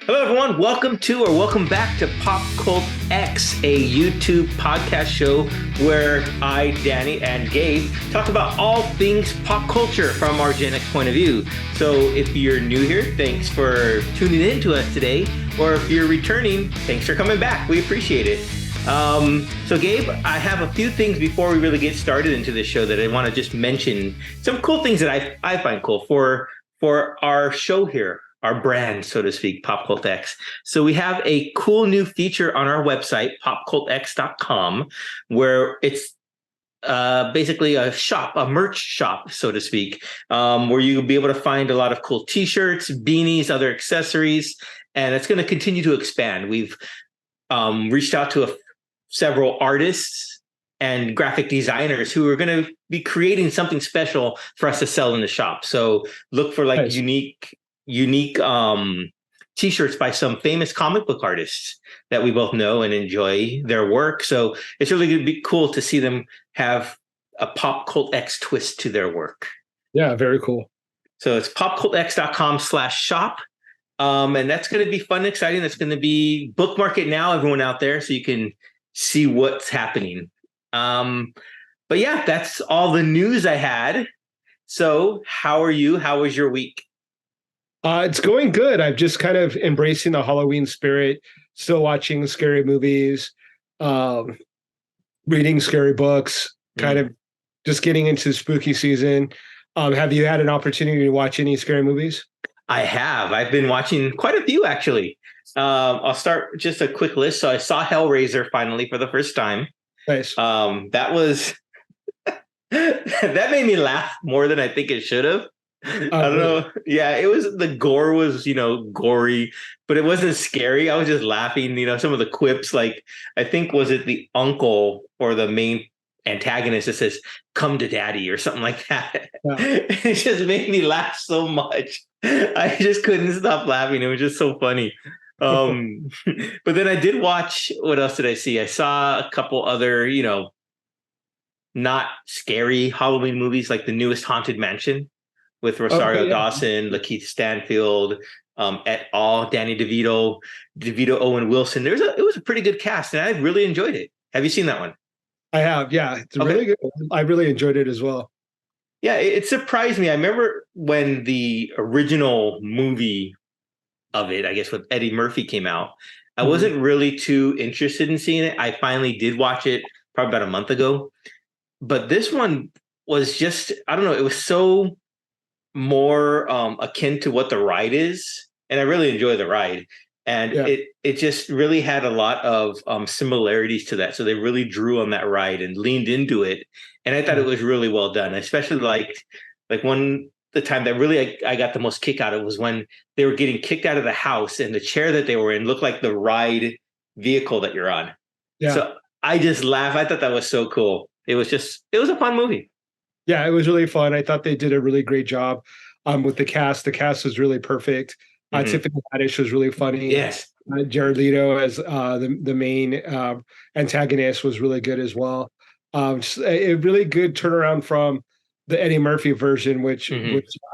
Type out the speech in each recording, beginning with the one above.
Hello, everyone. Welcome back to PopCultX, a YouTube podcast show where I, Danny, and Gabe talk about all things pop culture from our Gen X point of view. So if you're new here, thanks for tuning in to us today. Or if you're returning, thanks for coming back. We appreciate it. So Gabe, I have a few things before we really get started into this show that I want to just mention. Some cool things that I find cool for our show here. Our brand, so to speak, PopCultX. So we have a cool new feature on our website, PopCultX.com, where it's basically a merch shop, so to speak, where you'll be able to find a lot of cool T-shirts, beanies, other accessories, and it's going to continue to expand. We've reached out to several artists and graphic designers who are going to be creating something special for us to sell in the shop. So look for Nice. unique T-shirts by some famous comic book artists that we both know and enjoy their work. So it's really going to be cool to see them have a PopCultX twist to their work. Yeah, very cool. So it's popcultx.com/shop. And that's going to be fun and exciting. That's going to be bookmark it now, everyone out there, so you can see what's happening. But yeah, that's all the news I had. So how are you? How was your week? It's going good. I'm just kind of embracing the Halloween spirit, still watching scary movies, reading scary books, kind of just getting into spooky season. Have you had an opportunity to watch any scary movies? I have. I've been watching quite a few, actually. I'll start just a quick list. So I saw Hellraiser finally for the first time. Nice. That was that made me laugh more than I think it should have. I don't know. Yeah, the gore was, gory, but it wasn't scary. I was just laughing, some of the quips, like I think was it the uncle or the main antagonist that says, "Come to daddy" or something like that. Yeah. It just made me laugh so much. I just couldn't stop laughing. It was just so funny. But then I did watch, what else did I see? I saw a couple other, not scary Halloween movies, like the newest Haunted Mansion with Rosario Dawson, Lakeith Stanfield, et al., Danny DeVito, Owen Wilson. It was a pretty good cast, and I really enjoyed it. Have you seen that one? I have, yeah. It's really good. I really enjoyed it as well. Yeah, it surprised me. I remember when the original movie of it, I guess with Eddie Murphy came out, I wasn't really too interested in seeing it. I finally did watch it probably about a month ago. But this one was just, I don't know, it was so more akin to what the ride is. And I really enjoy the ride. And it just really had a lot of similarities to that. So they really drew on that ride and leaned into it. And I thought it was really well done. I especially liked the time that really I got the most kick out of was when they were getting kicked out of the house and the chair that they were in looked like the ride vehicle that you're on. Yeah. So I just laughed. I thought that was so cool. It was a fun movie. Yeah, it was really fun. I thought they did a really great job with the cast. The cast was really perfect. Tiffany Haddish was really funny. Yes. Jared Leto as the main antagonist was really good as well. Just a really good turnaround from the Eddie Murphy version, which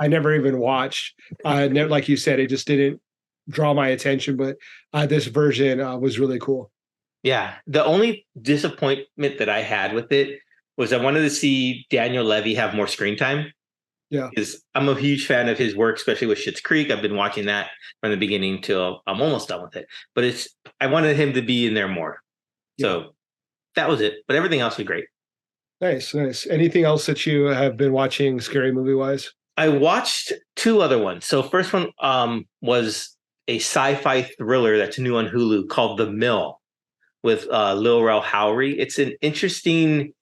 I never even watched. Like you said, it just didn't draw my attention, but this version was really cool. Yeah. The only disappointment that I had with it was I wanted to see Daniel Levy have more screen time. Yeah. Because I'm a huge fan of his work, especially with Schitt's Creek. I've been watching that from the beginning till I'm almost done with it. But I wanted him to be in there more. So that was it. But everything else was great. Nice. Anything else that you have been watching scary movie-wise? I watched two other ones. So first one was a sci-fi thriller that's new on Hulu called The Mill with Lil Rel Howery. It's an interesting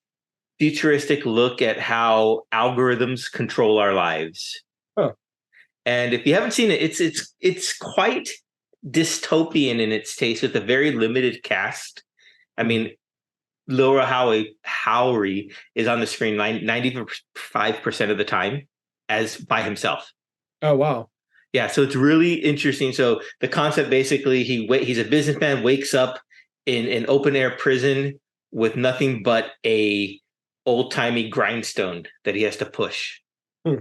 futuristic look at how algorithms control our lives. Oh. And if you haven't seen it, it's quite dystopian in its taste with a very limited cast. I mean, Lil Rel Howery is on the screen 95% of the time as by himself. Oh, wow. Yeah, so it's really interesting. So the concept basically, he's a businessman, wakes up in an open air prison with nothing but a old-timey grindstone that he has to push. So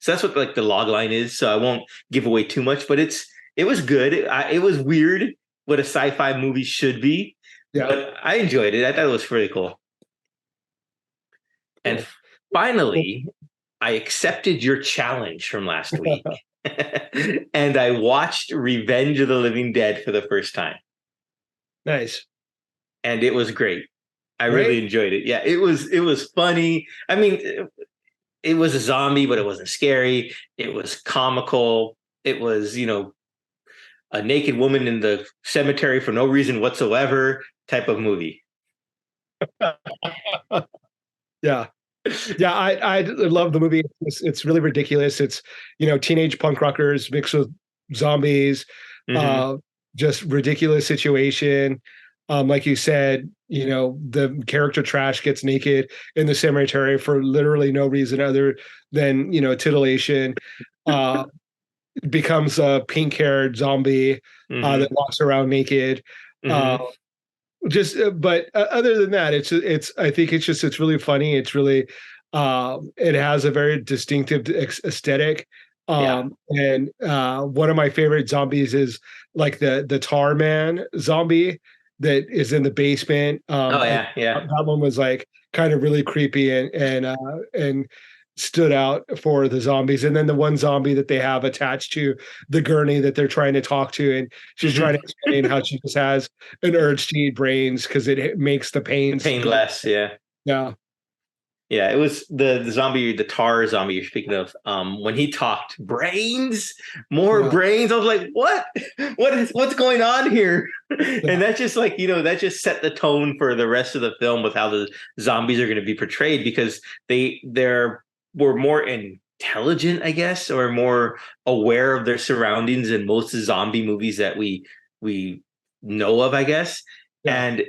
that's what the log line is. So I won't give away too much, but it's It was good. It was weird what a sci-fi movie should be, Yeah. but I enjoyed it. I thought it was pretty cool. And Cool. Cool. finally, I accepted your challenge from last week. And I watched Revenge of the Living Dead for the first time. Nice. And it was great. I Right? really enjoyed it. Yeah, it was funny. I mean, it was a zombie, but it wasn't scary. It was comical. It was, a naked woman in the cemetery for no reason whatsoever type of movie. Yeah. Yeah, I love the movie. It's really ridiculous. It's, teenage punk rockers mixed with zombies, Mm-hmm. uh, just ridiculous situation. Like you said, the character Trash gets naked in the cemetery for literally no reason other than, titillation. Uh, becomes a pink-haired zombie that Mm-hmm. walks around naked. Uh, Mm-hmm. but other than that, I think it's really funny. It's really it has a very distinctive aesthetic. Yeah. And one of my favorite zombies is like the Tar Man zombie that is in the basement. Oh yeah, yeah. That one was like kind of really creepy and stood out for the zombies. And then the one zombie that they have attached to the gurney that they're trying to talk to, and she's trying to Mm-hmm. explain how she just has an urge to eat brains because it makes the pains Pain go. less, yeah. Yeah, Yeah, it was the zombie, the tar zombie you're speaking of. When he talked brains, more yeah, brains, I was like, what? What's going on here? yeah, And that just that just set the tone for the rest of the film with how the zombies are going to be portrayed because they're were more intelligent, I guess, or more aware of their surroundings than most zombie movies that we know of, I guess. yeah, And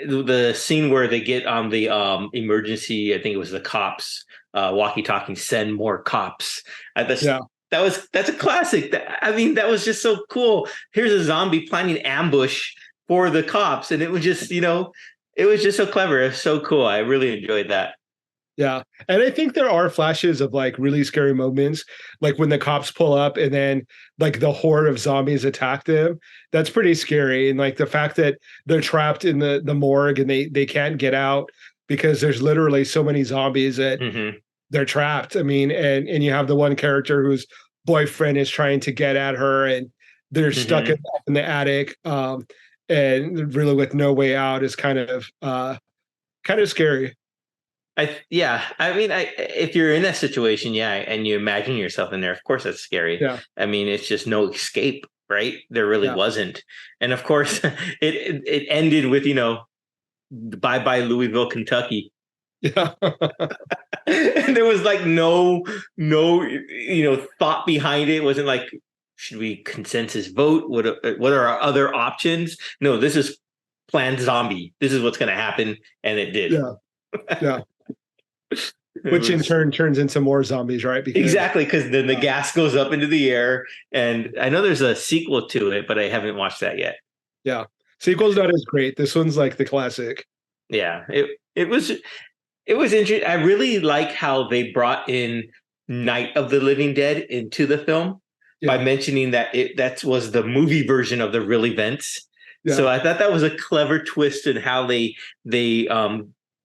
the scene where they get on the emergency, I think it was the cops walkie-talkie, send more cops. yeah. That's a classic. I mean, that was just so cool. Here's a zombie planning ambush for the cops, and it was just it was just so clever. It was so cool. I really enjoyed that. Yeah. And I think there are flashes of like really scary moments, like when the cops pull up and then like the horde of zombies attack them. That's pretty scary. And like the fact that they're trapped in the morgue and they can't get out because there's literally so many zombies that Mm-hmm. they're trapped. I mean, and you have the one character whose boyfriend is trying to get at her and they're stuck Mm-hmm. in the attic. And really with no way out is kind of scary. Yeah. I mean, if you're in that situation, yeah, and you imagine yourself in there, of course that's scary. Yeah. I mean, it's just no escape, right? There really Yeah. wasn't, and of course, it ended with bye bye Louisville, Kentucky, Yeah. and there was like no thought behind it. It wasn't like should we consensus vote? What are our other options? No, this is planned zombie. This is what's going to happen, and it did. Yeah. Yeah. It Which in was turn turns into more zombies, right? Because exactly because then the gas goes up into the air, and I know there's a sequel to it, but I haven't watched that yet. yeah, sequel's not as great. This one's like the classic. Yeah, it was interesting. I really like how they brought in Night of the Living Dead into the film by Yeah, mentioning that that was the movie version of the real events. So yeah, I thought that was a clever twist in how they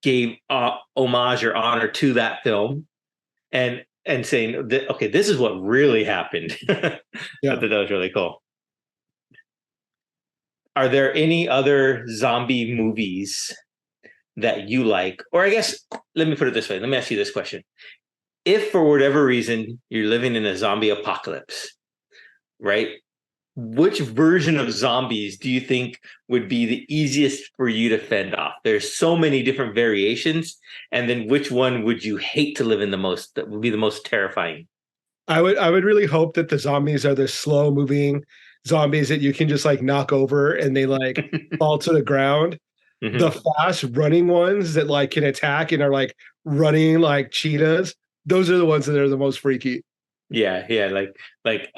gave homage or honor to that film and saying that, okay, this is what really happened. I thought yeah. that was really cool. Are there any other zombie movies that you like? Or I guess, let me put it this way. Let me ask you this question. If for whatever reason you're living in a zombie apocalypse, right? Which version of zombies do you think would be the easiest for you to fend off? There's so many different variations. And then which one would you hate to live in the most, that would be the most terrifying? I would really hope that the zombies are the slow moving zombies that you can just like knock over and they like fall to the ground. The Hmm. fast running ones that like can attack and are like running like cheetahs. Those are the ones that are the most freaky. Yeah, yeah, like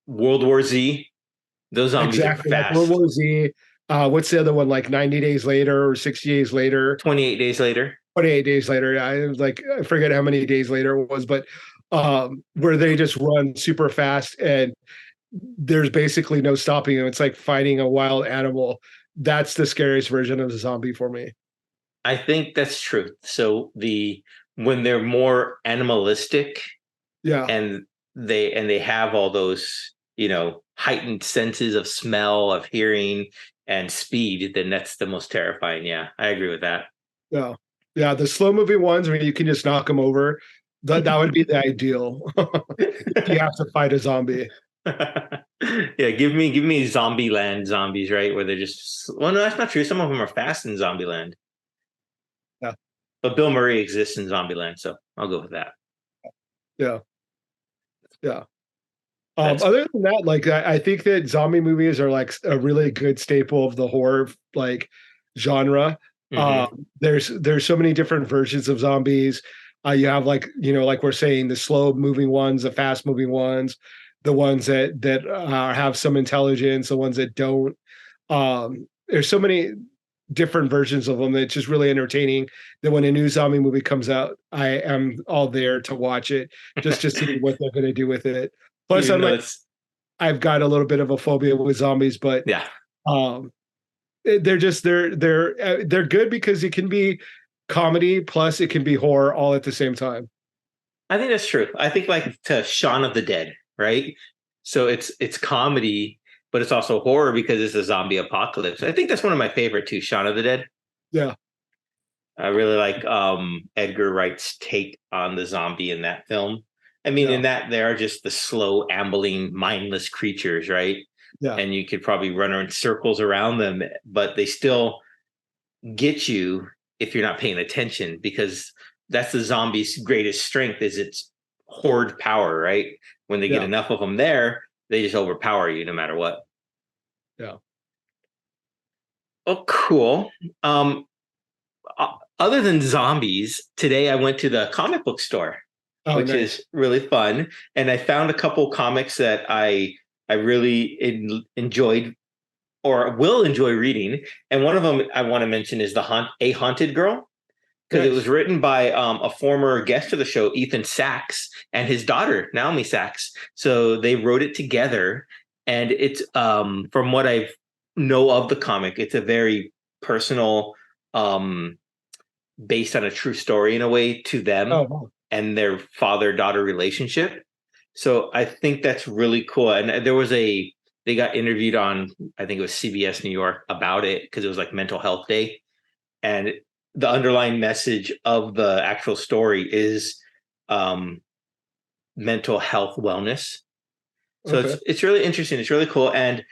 World War Z. Those zombies are Exactly. Like World fast. War Z. What's the other one? Like 90 days later or 60 days later? 28 days later. 28 days later. Yeah, it was like I forget how many days later it was, but where they just run super fast and there's basically no stopping him. It's like fighting a wild animal. That's the scariest version of a zombie for me. I think that's true. So when they're more animalistic Yeah. and they have all those, heightened senses of smell, of hearing, and speed, then that's the most terrifying. Yeah, I agree with that. Yeah. Yeah. The slow moving ones where you can just knock them over, that would be the ideal. You have to fight a zombie. Yeah, give me zombie land zombies, right? Where they're just, well, no, that's not true. Some of them are fast in zombie land, Yeah. but Bill Murray exists in zombie land, so I'll go with that. Yeah. Yeah. That's Other than that, like I think that zombie movies are like a really good staple of the horror like genre. mhm. There's so many different versions of zombies. You have like like we're saying the slow moving ones, the fast moving ones, the ones that have some intelligence, the ones that don't. There's so many different versions of them. It's just really entertaining. That when a new zombie movie comes out, I am all there to watch it just to see what they're going to do with it. Plus, Even I'm though like, it's I've got a little bit of a phobia with zombies, but yeah, um, they're just they're good because it can be comedy plus it can be horror all at the same time. I think that's true. I think like to Shaun of the Dead, right? So it's comedy, but it's also horror because it's a zombie apocalypse. I think that's one of my favorite too, Shaun of the Dead. Yeah, I really like Edgar Wright's take on the zombie in that film. I mean, in yeah, that they are just the slow, ambling, mindless creatures, right? yeah, And you could probably run in circles around them, but they still get you if you're not paying attention because that's the zombie's greatest strength is its horde power, right? When they get yeah, enough of them there, they just overpower you no matter what. yeah. Oh, cool. Um, Other than zombies, today I went to the comic book store, Oh, which nice, is really fun, and I found a couple comics that I really enjoyed or will enjoy reading. And one of them I want to mention is A Haunted Girl, because it was nice. written by a former guest of the show, Ethan Sachs, and his daughter, Naomi Sachs. So they wrote it together. And it's from what I know of the comic, it's a very personal, um, based on a true story in a way to them Oh, wow. and their father-daughter relationship. So I think that's really cool. And they got interviewed on, I think it was CBS New York about it because it was like Mental Health Day. And the underlying message of the actual story is um, mental health wellness. So Okay. it's really interesting. It's really cool. And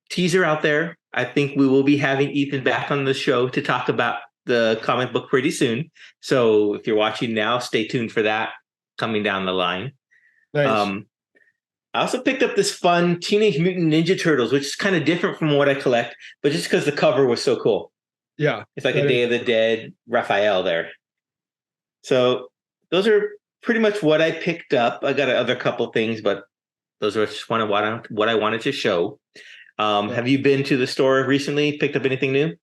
teaser out there. I think we will be having Ethan back on the show to talk about the comic book pretty soon. So if you're watching now, stay tuned for that coming down the line. Nice. Um, I also picked up this fun Teenage Mutant Ninja Turtles, which is kind of different from what I collect, but just because the cover was so cool. Yeah, It's like a that is. Day of the Dead Raphael there. So those are pretty much what I picked up. I got another couple things, but those are just one of what I wanted to show. Yeah. Have you been to the store recently? Picked up anything new?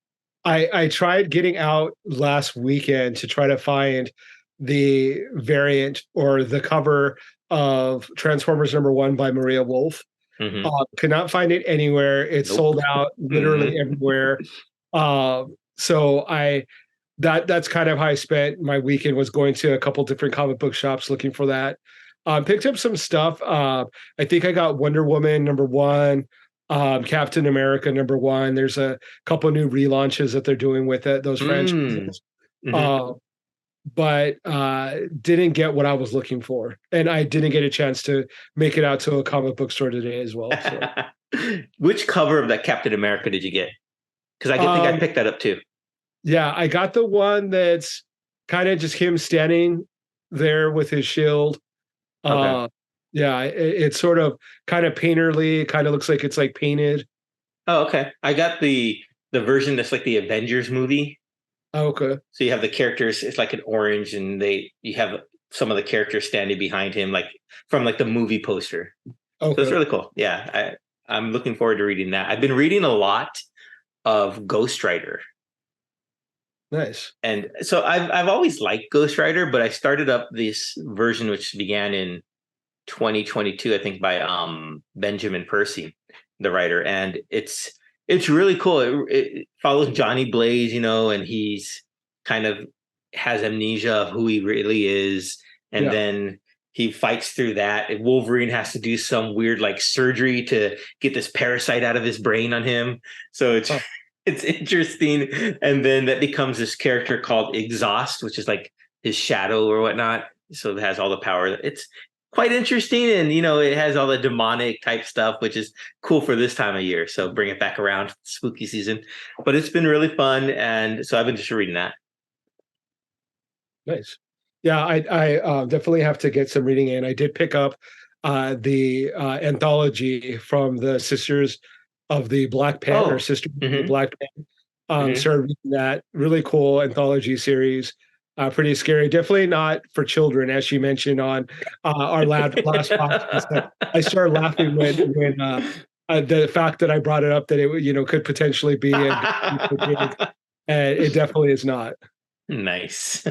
I tried getting out last weekend to try to find the variant or the cover of Transformers #1 by Maria Wolf. Mm-hmm. Could not find it anywhere. It's Nope. sold out literally Mm-hmm. everywhere. So that's kind of how I spent my weekend was going to a couple different comic book shops looking for that. Picked up some stuff. I think I got Wonder Woman #1, Captain America #1. There's a couple new relaunches that they're doing with it, those Mm. franchises. Mm-hmm. Uh, but didn't get what I was looking for, and I didn't get a chance to make it out to a comic book store today as well. So, Which cover of that Captain America did you get? Because think I um, picked that up too. yeah, I got the one that's kind of just him standing there with his shield. Okay. Uh, yeah, it's sort of kind of painterly. Kind of looks like it's like painted. Oh, okay. I got the version that's like the Avengers movie. Oh, okay, So you have the characters. It's like an orange, and you have some of the characters standing behind him, like from like the movie poster. So it's okay, really cool. Yeah, I'm looking forward to reading that. I've been reading a lot of Ghost Rider, nice. and so I've always liked Ghost Rider, but I started up this version which began in 2022, I think, by Benjamin Percy, the writer, and it's really cool. It follows Johnny Blaze, and he's kind of has amnesia of who he really is, and then he fights through that. And Wolverine has to do some weird like surgery to get this parasite out of his brain on him. So it's interesting. And then that becomes this character called Exhaust, which is like his shadow or whatnot. So it has all the power. It's quite interesting. And, it has all the demonic type stuff, which is cool for this time of year. So bring it back around spooky season. But it's been really fun. And so I've been just reading that. Nice. Yeah, I definitely have to get some reading in. I did pick up the anthology from the Sisters of the Black Panther, Sisters of the Black Panther. Started reading that. Really cool anthology series. Pretty scary. Definitely not for children, as you mentioned on our last podcast. I started laughing when the fact that I brought it up that it could potentially be and it definitely is not. Nice.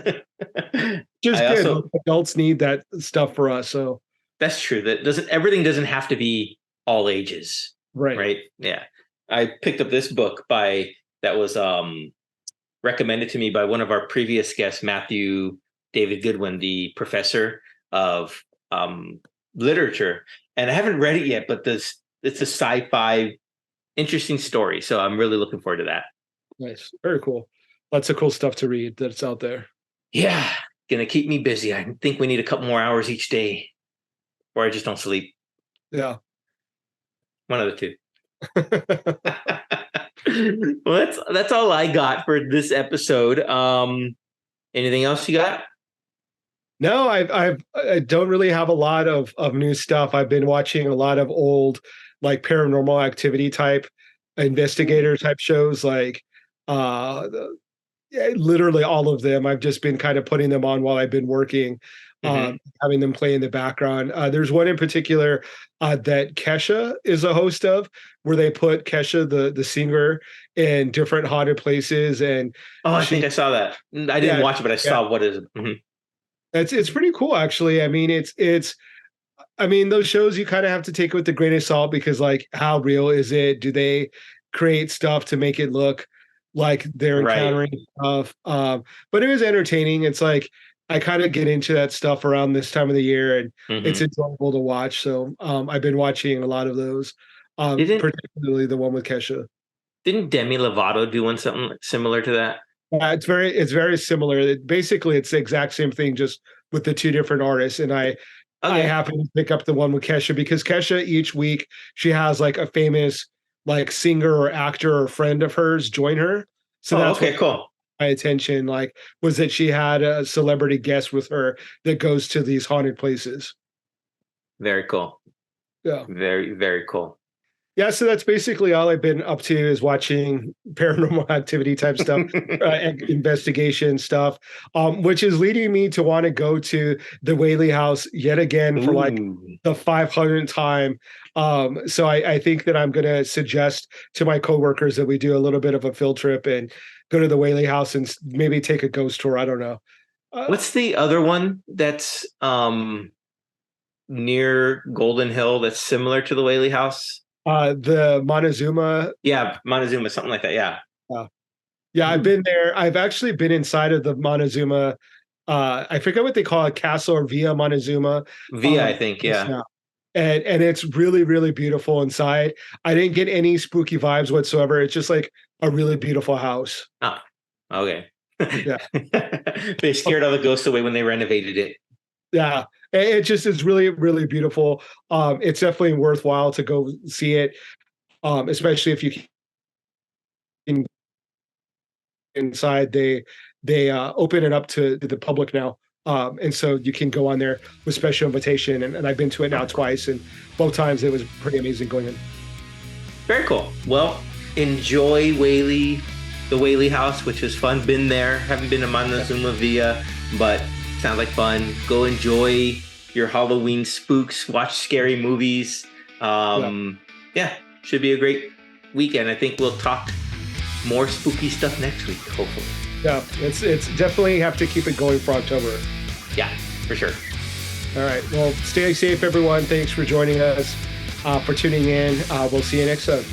Just good. Adults need that stuff for us. So that's true. Everything doesn't have to be all ages. Right. Yeah. I picked up this book that was recommended to me by one of our previous guests, Matthew David Goodwin, the professor of literature. And I haven't read it yet, but it's a sci-fi interesting story. So I'm really looking forward to that. Nice. Very cool. Lots of cool stuff to read that's out there. Yeah. Gonna keep me busy. I think we need a couple more hours each day or I just don't sleep. Yeah. One of the two. Well, that's all I got for this episode. Anything else you got? No, I don't really have a lot of new stuff. I've been watching a lot of old like Paranormal Activity type investigator type shows, like literally all of them. I've just been kind of putting them on while I've been working, having them play in the background. There's one in particular that Kesha is a host of, where they put Kesha, the singer, in different haunted places. And I think I saw that. I didn't watch it, but I saw what is it. Mm-hmm. It's pretty cool, actually. I mean, those shows you kind of have to take it with a grain of salt, because like, how real is it? Do they create stuff to make it look like they're encountering stuff? But it was entertaining. It's like, I kind of get into that stuff around this time of the year, and it's enjoyable to watch. So I've been watching a lot of those, particularly the one with Kesha. Didn't Demi Lovato do something similar to that? It's very similar. Basically, it's the exact same thing, just with the two different artists. And I happen to pick up the one with Kesha, because Kesha, each week, she has like a famous like singer or actor or friend of hers join her. So that's cool. My attention was that she had a celebrity guest with her that goes to these haunted places. Very cool. Yeah. Very, very cool. Yeah, so that's basically all I've been up to, is watching Paranormal Activity type stuff, investigation stuff, which is leading me to want to go to the Whaley House yet again for like the 500th time. So I think that I'm going to suggest to my coworkers that we do a little bit of a field trip and go to the Whaley House and maybe take a ghost tour. I don't know. What's the other one that's near Golden Hill that's similar to the Whaley House? The Montezuma. Yeah, Montezuma, something like that. Yeah. Yeah, I've been there. I've actually been inside of the Montezuma. I forget what they call it, Castle or Via Montezuma. Via, I think, yeah. And it's really, really beautiful inside. I didn't get any spooky vibes whatsoever. It's just like a really beautiful house. Oh, okay. Yeah. They scared all the ghosts away when they renovated it. Yeah. It just is really, really beautiful. It's definitely worthwhile to go see it, especially if you can inside. They open it up to the public now, and so you can go on there with special invitation. And I've been to it now twice, and both times it was pretty amazing going in. Very cool. Well, enjoy the Whaley House, which was fun. Been there. Haven't been to Montezuma Via, but sounds like fun. Go enjoy your Halloween spooks. Watch scary movies. Yeah, should be a great weekend. I think we'll talk more spooky stuff next week, hopefully. Yeah, it's definitely have to keep it going for October. Yeah, for sure. All right. Well, stay safe, everyone. Thanks for joining us, for tuning in. We'll see you next time.